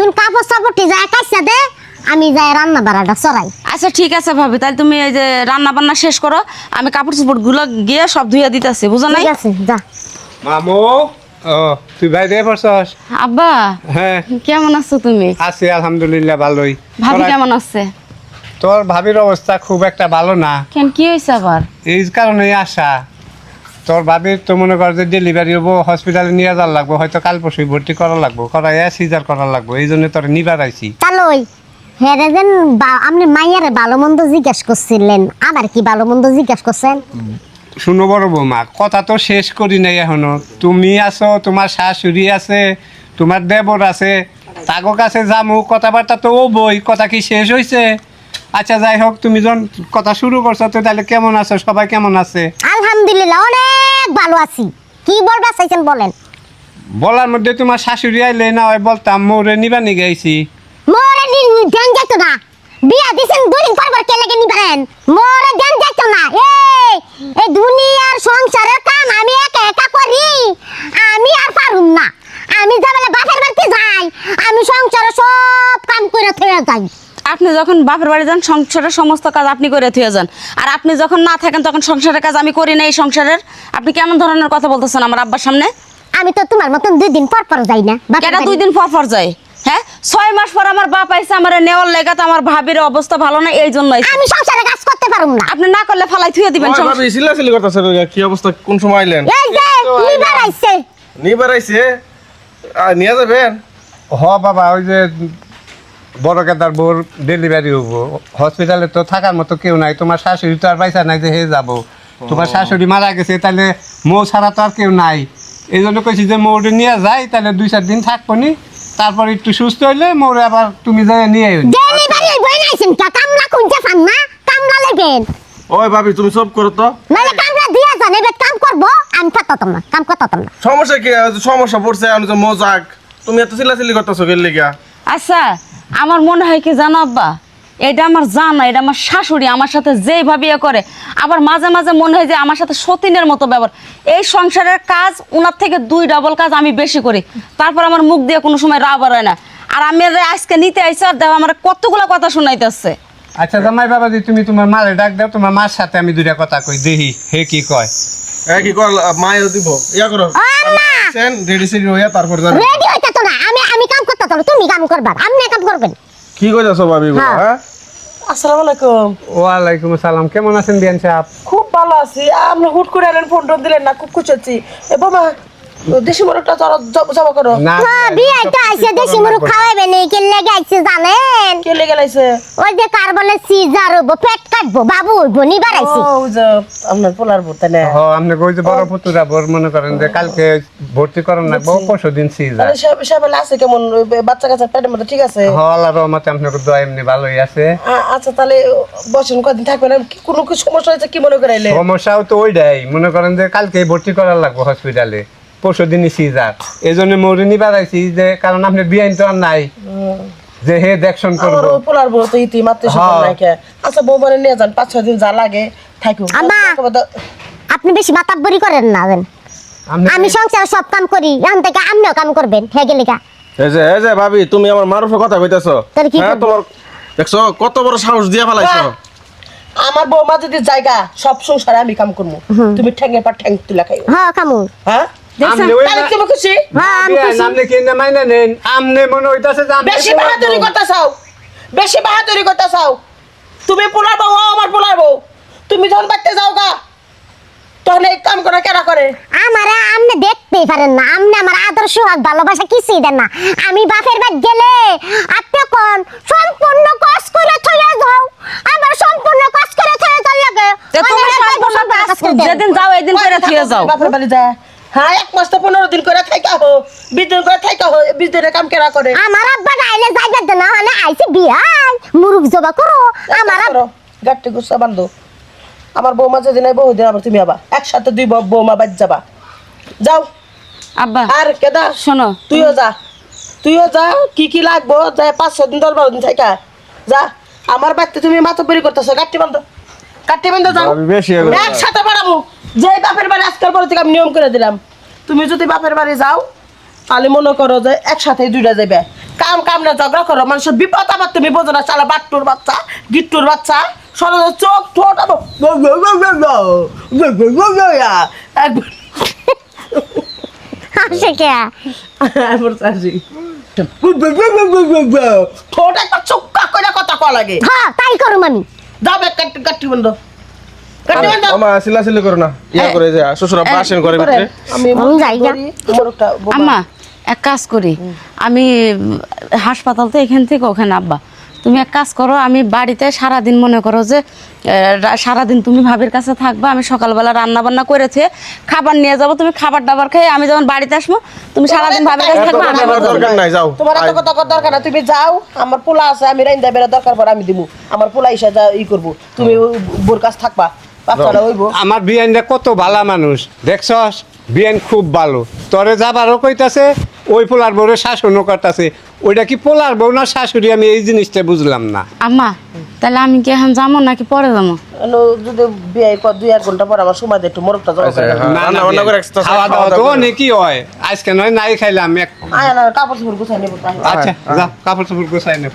তুমি কাপড় সাপড়টি যায় কাইসা দে, আমি যাই রান্না বাড়াটা চড়াই। আচ্ছা ঠিক আছে ভাবি, তাহলে তুমি এই যে রান্না বান্না শেষ করো, আমি কাপড় চোপড় গুলো গিয়ে সব ধুইয়া দিতেছি, বুঝো নাই? ঠিক আছে যা। মামু, ও তুই বাইরে পড়ছস? আব্বা হ্যাঁ কেমন আছো তুমি? আছি আলহামদুলিল্লাহ ভালোই। ভাবি তোরা- কেমন আছে? তোর ভাবির অবস্থা খুব একটা ভালো না, কেন কি হয়েছে আবার? এই কারণেই আসা। তোর ভাবির তো মনে কর যে ডেলিভারি হবো, হসপিটালে নিয়ে যাওয়ার লাগবো, হয়তো কাল পরশুই ভর্তি করা লাগবো, করাইয়া সিজার করা লাগবো, এই জন্য তোর নিবার আইছি। চালই হেরে যেন আপনি মাইয়ারে ভালো মন্দ জিজ্ঞেস করছিলেন, আবার কি ভালো মন্দ জিজ্ঞেস করছেন? শুনো বড় বৌমা, কথা তো শেষ করি নাই এখনো। তুমি আছো, তোমার শাশুড়ি আছে, তোমার দেবর আছে, তাগো কাছে যামু, কথাবার্তা তো ও বই, কথা কি শেষ হয়েছে? আচ্ছা যাই হোক, তুমি যখন কথা শুরু করছো তো তাহলে কেমন আছো, সবাই কেমন আছে? আলহামদুলিল্লাহ অনেক ভালো আছি। কি বলবা চাইছেন বলেন। বলার মধ্যে তোমার শাশুড়ি আইলে না হয় বলতাম, মোরে নিবা নিয়ে গেছি। মোরে দেন যাইতো না, বিয়া দিছেন দুদিন পর কে লেগে নিবেন? মোরে দেন যাইতো না। এই দুনিয়ার সংসারের কাম আমি একা একা করি, আমি আর পারুম না। আমি যাবেলে বাপের বাড়িতে যাই, আমি সংসারে সব কাম করে থয়ে যাই। আপনি যখন বাপের বাড়ি যান সংসারের সমস্ত কাজ আপনি করে থুয়ে যান, আর আপনি যখন না থাকেন তখন সংসারের কাজ আমি করি না। এই সংসারের আপনি কেমন ধরনের কথা বলতেছেন আমার আব্বার সামনে? আমি তো তোমার মতন 2 দিন পর পর যাই না বাপের কেটা বাড়ি। 2 দিন পর পর যায়? হ্যাঁ 6 মাস পর আমার বাপ আইছে আমার নেওয়ার লেগা, তো আমার ভাবির অবস্থা ভালো না এই জন্য আইছে। আমি সংসারে কাজ করতে পারুম না। আপনি না করলে ফালাই থুয়ে দিবেন। ওই ভাবি সিলাসিলি করতেছে, কি অবস্থা, কোন সময় আইলেন? এই যে নিবার আইছে। নিবার আইছে, নিয়ে যাবেন? হ বাবা, ওই যে বড় কেদার বোর ডেলিভারি হবো, হসপিটালে তো থাকার মতো কেউ নাই। তোমার শাশুড়ি তো আর পয়সা নাই যে হে যাবো, তোমার শাশুড়ি মারা গেছে, তাহলে মৌ ছাড়া তো আর কেউ নাই। এই জন্য কইছি যে মৌরে নিয়ে যাই, তাহলে 2-4 দিন থাকবো নি, তারপর একটু সুস্থ হইলে মৌরে আবার তুমি যাই নিয়ে আইও। ডেলিভারি বই নাইছেন কা কামলা কোনটা পান না, কামলা লাগেন। ওই ভাবি তুমি সব করো তো। নালে কামলা দিয়া জান, এবার কাম করব, আমি করতাম না, কাম করতাম না। সমস্যা কি? সমস্যা পড়ছে, আমি তো মজাক, তুমি এত সিলাসিলি করতেছো কে লিগা? আচ্ছা আমার মনে হয় কি জানো আব্বা, এটা আমার জানা, এটা আমার শাশুড়ি আমার সাথে যেভাবে ইয়ে করে, আবার মাঝে মাঝে মনে হয় যে আমার সাথে সতীনের মতো ব্যবহার। এই সংসারের কাজ ওনার থেকে 2 ডাবল কাজ আমি বেশি করি, তারপর আমার মুখ দিয়ে কোনো সময় রাগ হয় না। আর আমি আজকে নিতে আইসি আর দেখো আমার কতগুলো কথা শোনাইতেছে। আচ্ছা জামাই বাবাজি, তুমি তোমার মারে ডাক দাও, তোমার মার সাথে আমি 2টা কথা কই দেখি হে কি কয়। কি কর, মায়ের দিব ইয়া করো, রেডি সেডি হইয়া তারপর যাবে। রেডি হইতা তো না, আমি কাম করতাম, তুমি কাম করবা, আপনি কাম করবেন। কি কইতাছো ভাবি? হ্যাঁ। হ্যাঁ আসসালামু আলাইকুম। ওয়ালাইকুম আসসালাম, কেমন আছেন বিয়ান সাহেব? খুব ভালো আছি। আপনি হুট করে এলেন, ফোন টোন দিলেন না, খুব খুশি হচ্ছি। এ বাবা দেশি মোরগটা জমা করো। না হ্যাঁ বিয়াই তো আইছে, দেশি মুরগ খাওয়াইবে নি, কে লেগে আইছে জানেন? কে লেগে লাইছে? ওই যে কার বলে সিজার হইব, পেট কাটবো, বাবু হইব, নিবার আইছে। ও যে আপনার পোলার বোন তাই না? হ, আপনি কই যে বড় পুতুরা বোর মনে করেন যে কালকে ভর্তি করেন না, পরশু দিন সিজা। তাহলে সবাই আছে কেমন? ওই বাচ্চা কাচ্চা পেটের মধ্যে ঠিক আছে? হ, আল্লাহর রহমতে আপনার দোয়া এমনি ভালোই আছে। আচ্ছা তাহলে বসেন, কদিন থাকবেন? কোনো কি সমস্যা হয়েছে কি মনে করাইলে? সমস্যাও তো ওইটাই, মনে করেন যে কালকে ভর্তি করার লাগবো হসপিটালে, পরশু দিনই সিজার। এই জন্য মৌরে নিবার আইছি, যে কারণ আপনার বিয়াইন তো আর নাই যে হে দেখশন আমার করবো। ওই পোলার বউ তো ইতি মাত্র নাই কে। আচ্ছা বউ মানে নিয়ে যান, 5-6 দিন যা লাগে থাকুন। আম্মা। আপনি বেশি মাতাব্বরি করেন না জান। আমি সংসার সব কাম করি, এখন থেকে আপনিও কাম করবেন, হে গেলিকা। এই যে ভাবি, তুমি আমার মারুফের কথা কইতাছো? তাহলে কি হ্যাঁ, করবো? তোমার দেখছো কত বড় সাহস দিয়া ফেলাইছো। আমার বউমা যদি জায়গা সব সংসারে আমি কাম করবো, তুমি ঠ্যাঙ্গে পা ঠ্যাং তুলা খাইও। হ্যাঁ কামু। হ্যাঁ আমনে ওই তাহলে তুমি খুশি? হ্যাঁ আমি খুশি। আমনে কি না মাইনা নেন, আমনে মনে হইতাছে যে আমনে বেশি বাহাদুরি করতে চাও, বেশি বাহাদুরি করতে চাও। তুমি পোলার বউ, ও আমার পোলার বউ। তুমি যখন বাড়তে যাও গা, তখন এই কাম করা কেনা করে? আমারে আপনি দেখতেই পারেন না, আপনি আমার আদর সোহাগ ভালোবাসা কিছুই দেন না। আমি বাপের বাড়ি গেলে আপনি কোন সম্পূর্ণ কাজ করে থইয়া যাও, আবার সম্পূর্ণ কাজ করে থইয়া যাও লাগে। তোমার সম্পূর্ণ কাজ যেদিন যাও এদিন করে থুয়ে যাও। বাপের বাড়ি যায়। হ্যাঁ 1 মাস তো 15 দিন করে থাকা হো, 20 দিন করে থাকা হো, 20 দিনের কাম কেনা করে? আমার আব্বা গাইলে যাইবে দেন না, মানে আইছে বিয়াই মুরুগ জবা করো। আমার গাট্টি গুছা বান্ধো। আমার বৌমা যেদিন আইবো ওই দিন আবার তুমি আবার একসাথে 2 বৌমা বাজ যাবা। যাও। আব্বা আর কেদা শোনো, তুইও যা, কি লাগবো যা, 5-6 দিন 10-12 দিন থাকা যা। আমার বাড়িতে তুমি মাতব্বরি করতেছো, কাটতে বান্ধো যাও। ভাবি বেশি হয়ে গেল। একসাথে বাড়াবো। যে বাপের বাড়ি আজকাল পরে থেকে আমি নিয়ম করে দিলাম, তুমি যদি বাপের বাড়ি যাও তাহলে মনে করো যে একসাথে 2টা যাবে। কাম কাম না ঝগড়া করো মানুষের বিপদ আবার তুমি বোঝো না শালা বাট্টুর বাচ্চা গিট্টুর বাচ্চা সরল চোখ ঠোঁট আবার একবার হাসে কে একবার চাষি ঠোঁট একবার চুক্কা করে কথা কওয়া লাগে হ্যাঁ তাই করুম আমি যাও ব্যাগ কাটি বন্ধ কাটি বন্ধ মামা সিলাসিলি করো না ইয়া করে যে শ্বশুর আব্বা আসেন করে ভিতরে আমি আমি যাই গা। তোমার একটা বোমা। আম্মা এক কাজ করি আমি হাসপাতাল তো এখান থেকে ওখানে আব্বা তুমি এক কাজ করো আমি বাড়িতে সারাদিন মনে করো যে সারাদিন তুমি ভাবির কাছে থাকবা আমি সকালবেলা রান্না বান্না করেছে খাবার নিয়ে যাবো তুমি খাবার দাবার খেয়ে আমি যখন বাড়িতে আসবো তুমি সারাদিন ভাবির কাছে থাকবা আমি আবার যাবো। দরকার নাই যাও তোমার এত কথা করার দরকার না তুমি যাও আমার পোলা আছে আমি রাইন্দা বেড়া দরকার পর আমি দিমু আমার পোলা ইসা যা ই করবো তুমি বোর কাছ থাকবা বাচ্চারা হইব আমার বিয়ানটা কত ভালো মানুষ দেখছস বিয়ান খুব ভালো তোরে যাবারও কইতাছে ওই পোলার বউরে শাসনও করতেছে ওইটা কি পোলার বউ না শাশুড়ি আমি এই জিনিসটা বুঝলাম না আম্মা তাহলে আমি কি এখন যাবো নাকি পরে যাবো যদি বিয়ে কর 2-1 ঘন্টা পর আমার সময় দে একটু মোরগটা জমা করে হ্যাঁ, না, রান্না না, বান্না করে বিয়ান, extra খাওয়া দাওয়া তো খাওয়া দাওয়া অনেকই হয় আজকে নয় নাই খাইলাম আয় না কাপড় চোপড় গুছাই নেব আচ্ছা যা কাপড় চোপড় গোছাই নেব